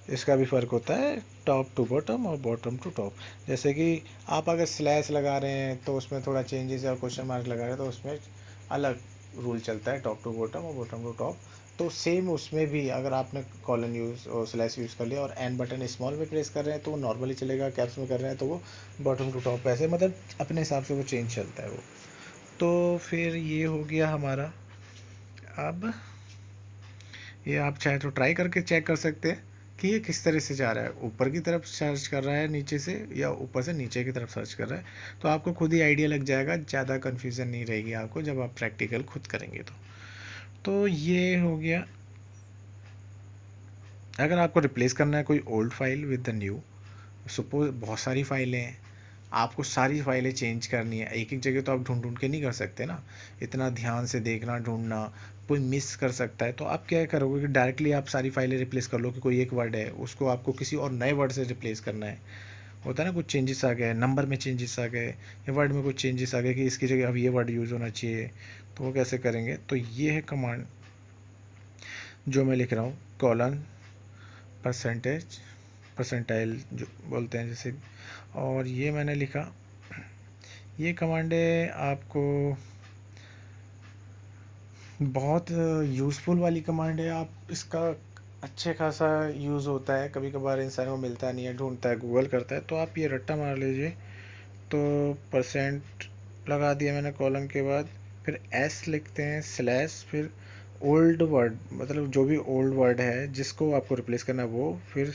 इसका भी फ़र्क होता है, टॉप टू बॉटम और बॉटम टू टॉप। जैसे कि आप अगर स्लैश लगा रहे हैं तो उसमें थोड़ा चेंजेस है, और क्वेश्चन मार्क लगा रहे हैं तो उसमें अलग रूल चलता है, टॉप टू बॉटम और बॉटम टू टॉप। तो सेम उसमें भी अगर आपने कॉलन यूज़ और स्लैश यूज़ कर लिया और एन बटन स्मॉल में प्रेस कर रहे हैं तो वो नॉर्मली चलेगा, कैप्स में कर रहे हैं तो वो बॉटम टू टॉप, ऐसे मतलब अपने हिसाब से वो चेंज चलता है वो। तो फिर ये हो गया हमारा। अब ये आप चाहे तो ट्राई करके चेक कर सकते हैं कि ये किस तरह से जा रहा है, ऊपर की तरफ सर्च कर रहा है नीचे से, या ऊपर से नीचे की तरफ सर्च कर रहा है। तो आपको खुद ही आइडिया लग जाएगा, ज़्यादा कन्फ्यूज़न नहीं रहेगी आपको जब आप प्रैक्टिकल खुद करेंगे तो ये हो गया। अगर आपको रिप्लेस करना है कोई old file with the new, suppose बहुत सारी फाइलें हैं, आपको सारी फाइलें चेंज करनी है, एक एक जगह तो आप ढूंढ ढूंढ के नहीं कर सकते ना, इतना ध्यान से देखना ढूंढना, कोई मिस कर सकता है। तो आप क्या करोगे कि डायरेक्टली आप सारी फाइलें रिप्लेस कर लो, कि कोई एक वर्ड है उसको आपको किसी और नए वर्ड से रिप्लेस करना है, होता है ना, कुछ चेंजेस आ गए, नंबर में चेंजेस आ गए, या वर्ड में कुछ चेंजेस आ गए कि इसकी जगह अब ये वर्ड यूज़ होना चाहिए, तो वो कैसे करेंगे। तो ये है कमांड जो मैं लिख रहा हूँ, कॉलन परसेंटेज परसेंटाइल जो बोलते हैं जैसे, और ये मैंने लिखा। ये कमांड है आपको बहुत यूज़फुल वाली कमांड है, आप इसका अच्छे खासा यूज़ होता है, कभी कभार इंसान को मिलता नहीं है, ढूंढता है, गूगल करता है, तो आप ये रट्टा मार लीजिए। तो परसेंट लगा दिया मैंने कॉलन के बाद, फिर एस लिखते हैं स्लैश, फिर ओल्ड वर्ड, मतलब जो भी ओल्ड वर्ड है जिसको आपको रिप्लेस करना है वो, फिर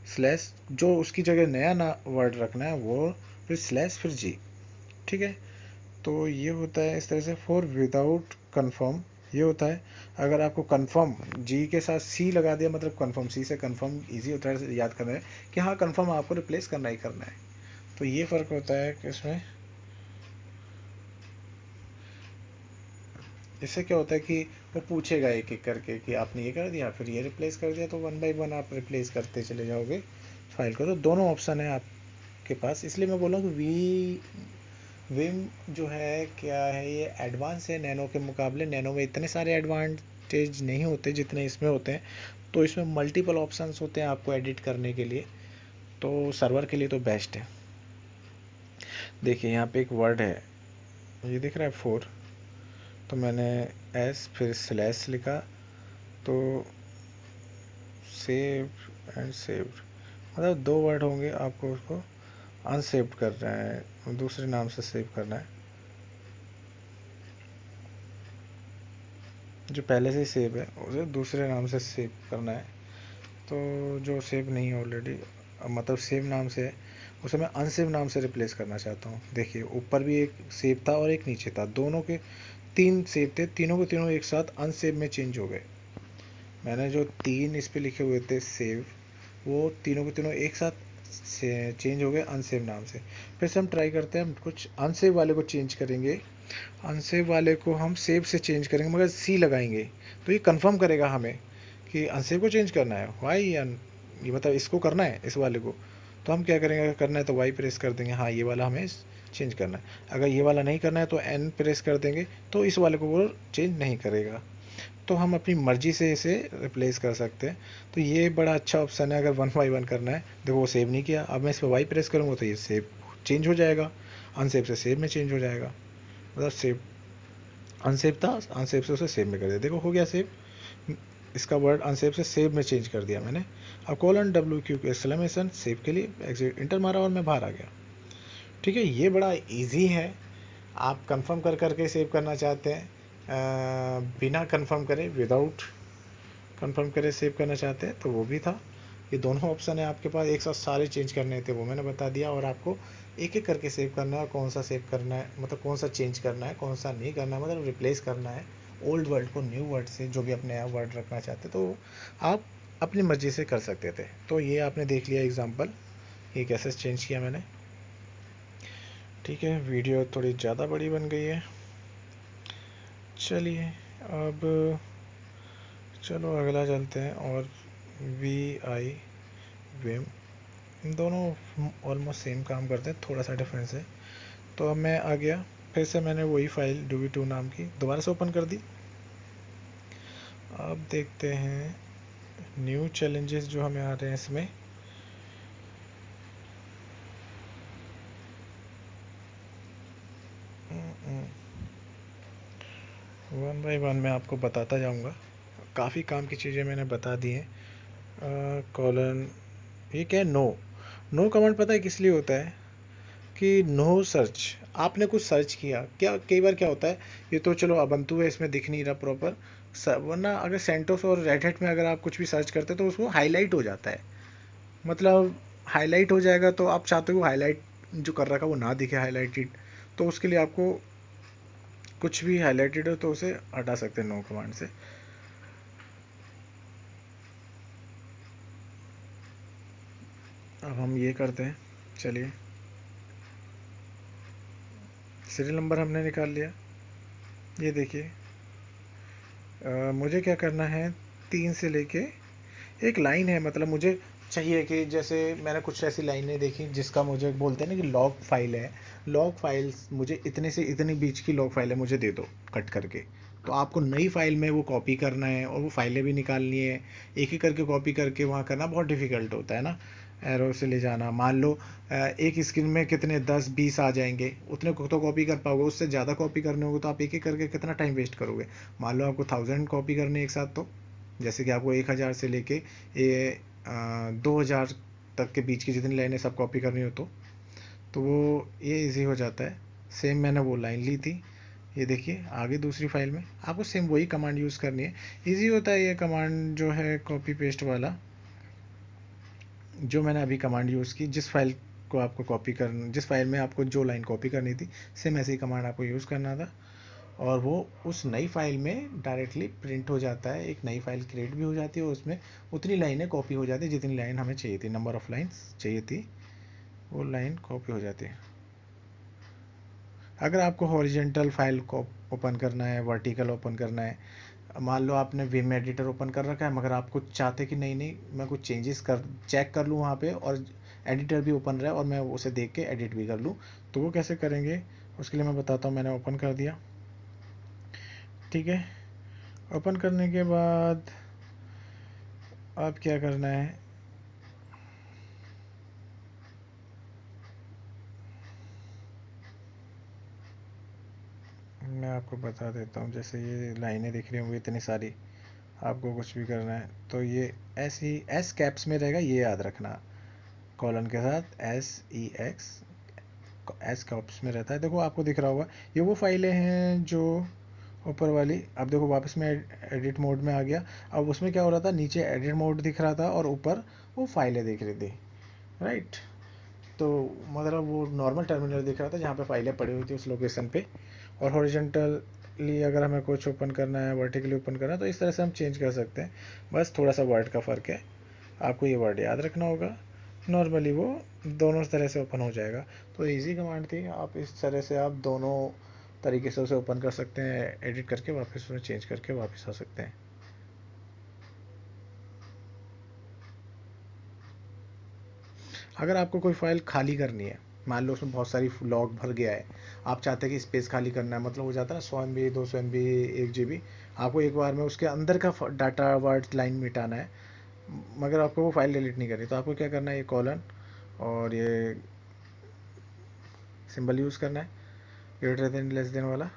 स्लैश जो उसकी जगह नया ना वर्ड रखना है वो, फिर स्लैश, फिर जी। ठीक है, तो ये होता है इस तरह से। फॉर विदाउट कंफर्म ये होता है, अगर आपको कंफर्म जी के साथ सी लगा दिया, मतलब कंफर्म, सी से कंफर्म इजी होता है याद करना है कि हाँ कंफर्म आपको रिप्लेस करना ही करना है। तो ये फ़र्क होता है कि इसमें, इससे क्या होता है कि वो पूछेगा एक एक करके कि आपने ये कर दिया, फिर ये रिप्लेस कर दिया, तो वन बाई वन आप रिप्लेस करते चले जाओगे फाइल को। तो दोनों ऑप्शन है आपके पास, इसलिए मैं बोल रहा हूँ कि विम जो है क्या है, ये एडवांस है नैनो के मुकाबले। नैनो में इतने सारे एडवांटेज नहीं होते जितने इसमें होते हैं, तो इसमें मल्टीपल ऑप्शंस होते हैं आपको एडिट करने के लिए, तो सर्वर के लिए तो बेस्ट है। देखिए यहाँ पे एक वर्ड है, ये दिख रहा है 4, तो मैंने एस फिर स्लैश लिखा, तो सेव एंड सेव्ड, मतलब दो वर्ड होंगे, आपको उसको अनसेव्ड करना है, दूसरे नाम से सेव करना है। जो पहले से सेव है उसे दूसरे नाम से सेव करना है, तो जो सेव नहीं है ऑलरेडी, मतलब सेव नाम से है, उसे मैं अनसेव नाम से रिप्लेस करना चाहता हूँ। देखिए ऊपर भी एक सेव था और एक नीचे था, दोनों के 3 सेव थे, तीनों के तीनों एक साथ अनसेव में चेंज हो गए। मैंने जो 3 इस पे लिखे हुए थे सेव, वो तीनों के तीनों एक साथ चेंज हो गए अनसेव नाम से। फिर से हम ट्राई करते हैं, हम कुछ अनसेव वाले को चेंज करेंगे, अनसेव वाले को हम सेव से चेंज करेंगे मगर सी लगाएंगे, तो ये कंफर्म करेगा हमें कि अनसेव को चेंज करना है। वाई, ये मतलब इसको करना है इस वाले को, तो हम क्या करेंगे, अगर करना है तो वाई प्रेस कर देंगे, हाँ ये वाला हमें चेंज करना है। अगर ये वाला नहीं करना है तो एन प्रेस कर देंगे, तो इस वाले को वो चेंज नहीं करेगा। तो हम अपनी मर्जी से इसे रिप्लेस कर सकते हैं। तो ये बड़ा अच्छा ऑप्शन है अगर 1 बाई 1 करना है। देखो वो सेव नहीं किया, अब मैं इस पर वाई प्रेस करूँगा तो ये सेव चेंज हो जाएगा, अनसेव से सेव में चेंज हो जाएगा। मतलब सेव अनसेव था, अनसेव से उसे सेव में कर दिया, देखो हो गया सेव। इसका वर्ड अनसेव से सेव में चेंज कर दिया मैंने। अब colon W Q exclamation save के लिए एग्जिट इंटर मारा और मैं बाहर आ गया। ठीक है, ये बड़ा इजी है। आप कंफर्म कर करके सेव करना चाहते हैं, बिना कंफर्म करे, विदाउट कंफर्म करे सेव करना चाहते हैं तो वो भी था। ये दोनों ऑप्शन है आपके पास, एक साथ सारे चेंज करने थे वो मैंने बता दिया, और आपको एक एक करके सेव करना है, कौन सा सेव करना है, मतलब कौन सा चेंज करना है, कौन सा नहीं करना है, मतलब रिप्लेस करना है ओल्ड वर्ड को न्यू वर्ड से, जो भी अपने नया वर्ड रखना चाहते तो आप अपनी मर्जी से कर सकते थे। तो ये आपने देख लिया एग्जाम्पल, ये कैसे चेंज किया मैंने। ठीक है, वीडियो थोड़ी ज़्यादा बड़ी बन गई है, चलिए अब चलो अगला चलते हैं। और वी आई वेम दोनों ऑलमोस्ट सेम काम करते हैं, थोड़ा सा डिफरेंस है। तो अब मैं आ गया, फिर से मैंने वही फाइल डूबी2 नाम की दोबारा से ओपन कर दी। अब देखते हैं न्यू चैलेंजेस जो हमें आ रहे हैं इसमें। 1 बाई 1 मैं आपको बताता जाऊंगा, काफ़ी काम की चीज़ें मैंने बता दी हैं। कॉलन, ये क्या है, नो। नो कमांड पता है किस लिए होता है, कि नो सर्च, आपने कुछ सर्च किया, क्या कई बार क्या होता है, ये तो चलो अबंतु है इसमें दिख नहीं रहा प्रॉपर, वरना अगर सेंटोस और रेड हैट में अगर आप कुछ भी सर्च करते हैं तो उसको हाईलाइट हो जाता है, मतलब हाईलाइट हो जाएगा, तो आप चाहते हो हाईलाइट जो कर रखा वो ना दिखे हाईलाइटेड, तो उसके लिए आपको कुछ भी हाईलाइटेड हो तो उसे हटा सकते हैं नो कमांड से। अब हम ये करते हैं, चलिए सीरियल नंबर हमने निकाल लिया। ये देखिए, मुझे क्या करना है, 3 से लेके एक लाइन है, मतलब मुझे चाहिए कि जैसे मैंने कुछ ऐसी लाइनें देखी जिसका मुझे बोलते हैं ना कि लॉग फाइल है, लॉग फाइल्स मुझे इतने से इतने बीच की लॉग फाइल है मुझे दे दो कट करके। तो आपको नई फाइल में वो कॉपी करना है और वो फाइलें भी निकालनी है, एक एक करके कॉपी करके वहाँ करना बहुत डिफिकल्ट होता है ना, एरो से ले जाना। मान लो एक स्क्रीन में कितने 10-20 आ जाएंगे, उतने को तो कॉपी कर पाओगे, उससे ज़्यादा कॉपी करने होंगे तो आप एक एक करके कितना टाइम वेस्ट करोगे। मान लो आपको 1000 कॉपी करने एक साथ, तो जैसे कि आपको 1000 से लेके ये 2000 तक के बीच की जितनी लाइनें सब कॉपी करनी हो तो वो ये इजी हो जाता है। सेम मैंने वो लाइन ली थी, ये देखिए आगे दूसरी फाइल में आपको सेम वही कमांड यूज़ करनी है। इजी होता है ये कमांड जो है कॉपी पेस्ट वाला, जो मैंने अभी कमांड यूज़ की, जिस फाइल को आपको कॉपी करना, जिस फाइल में आपको जो लाइन कॉपी करनी थी सेम ऐसी कमांड आपको यूज़ करना था, और वो उस नई फाइल में डायरेक्टली प्रिंट हो जाता है, एक नई फाइल क्रिएट भी हो जाती है और उसमें उतनी लाइनें कॉपी हो जाती है जितनी लाइन हमें चाहिए थी, नंबर ऑफ़ लाइन्स चाहिए थी वो लाइन कॉपी हो जाती है। अगर आपको हॉरिजेंटल फाइल को ओपन करना है, वर्टिकल ओपन करना है, मान लो आपने विम एडिटर ओपन कर रखा है मगर आप कुछ चाहते कि नहीं नहीं मैं कुछ चेंजेस कर चेक कर लूँ वहाँ पे, और एडिटर भी ओपन रहा है और मैं उसे देख के एडिट भी कर लूँ, तो वो कैसे करेंगे उसके लिए मैं बताता हूँ। मैंने ओपन कर दिया, ठीक है, ओपन करने के बाद अब क्या करना है, मैं आपको बता देता हूँ। जैसे ये लाइनें दिख रही होंगी इतनी सारी, आपको कुछ भी करना है तो ये ऐसी एस कैप्स में रहेगा, ये याद रखना, कॉलन के साथ SEX एस कैप्स में रहता है। देखो आपको दिख रहा होगा ये वो फाइलें हैं जो ऊपर वाली, अब देखो वापस में एडिट मोड में आ गया। अब उसमें क्या हो रहा था, नीचे एडिट मोड दिख रहा था और ऊपर वो फाइलें दिख रही थी, राइट। तो मतलब वो नॉर्मल टर्मिनल दिख रहा था जहाँ पे फाइलें पड़ी हुई थी उस लोकेशन पे, और हॉरिजॉन्टल हॉरिजॉन्टली अगर हमें कुछ ओपन करना है, वर्टिकली ओपन करना है, तो इस तरह से हम चेंज कर सकते हैं। बस थोड़ा सा वर्ड का फ़र्क है, आपको ये वर्ड याद रखना होगा। नॉर्मली वो दोनों तरह से ओपन हो जाएगा। तो इजी कमांड थी, आप इस तरह से आप दोनों तरीके से उसे ओपन कर सकते हैं, एडिट करके वापस उसे चेंज करके वापस आ सकते हैं। अगर आपको कोई फाइल खाली करनी है, मान लो उसमें बहुत सारी लॉग भर गया है, आप चाहते हैं कि स्पेस खाली करना है, मतलब हो जाता है ना 100 MB 200 MB 1 GB, आपको एक बार में उसके अंदर का डाटा वर्ड लाइन मिटाना है, मगर आपको वो फाइल डिलीट नहीं करनी, तो आपको क्या करना है, ये कॉलन और ये सिंबल यूज़ करना है, ग्रेटर देन लेस देन वाला,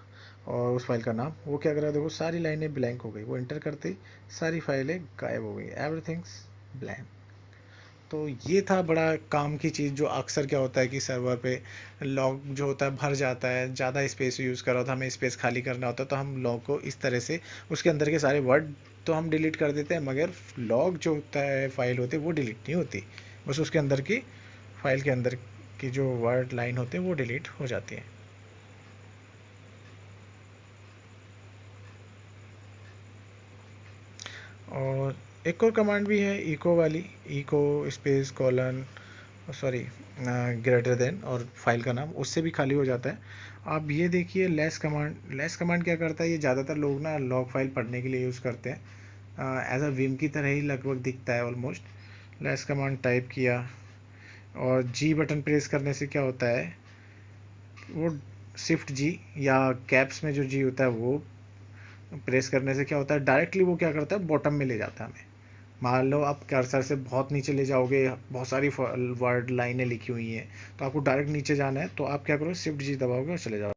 और उस फाइल का नाम। वो क्या कर रहा है, देखो सारी लाइनें ब्लैंक हो गई, वो इंटर करते ही सारी फाइलें गायब हो गई, एवरीथिंग्स ब्लैंक। तो ये था बड़ा काम की चीज़, जो अक्सर क्या होता है कि सर्वर पे लॉग जो होता है भर जाता है, ज़्यादा स्पेस यूज़ कर रहा होता है, हमें स्पेस खाली करना होता है, तो हम लॉग को इस तरह से उसके अंदर के सारे वर्ड तो हम डिलीट कर देते हैं, मगर लॉग जो होता है फाइल होती है वो डिलीट नहीं होती, बस उसके अंदर की फाइल के अंदर की जो वर्ड लाइन होते हैं वो डिलीट हो जाती है। और एक और कमांड भी है इको वाली, echo space colon, sorry greater than और फाइल का नाम, उससे भी खाली हो जाता है। आप ये देखिए लेस कमांड, लेस कमांड क्या करता है, ये ज़्यादातर लोग ना लॉग फाइल पढ़ने के लिए यूज़ करते हैं, एज अ विम की तरह ही लगभग दिखता है ऑलमोस्ट। लेस कमांड टाइप किया और जी बटन प्रेस करने से क्या होता है, वो शिफ्ट जी या कैप्स में जो जी होता है वो प्रेस करने से क्या होता है, डायरेक्टली वो क्या करता है, बॉटम में ले जाता है हमें। मान लो आप कर्सर से बहुत नीचे ले जाओगे, बहुत सारी वर्ड लाइनें लिखी हुई हैं, तो आपको डायरेक्ट नीचे जाना है, तो आप क्या करोगे, शिफ्ट जी दबाओगे और चले जाओगे।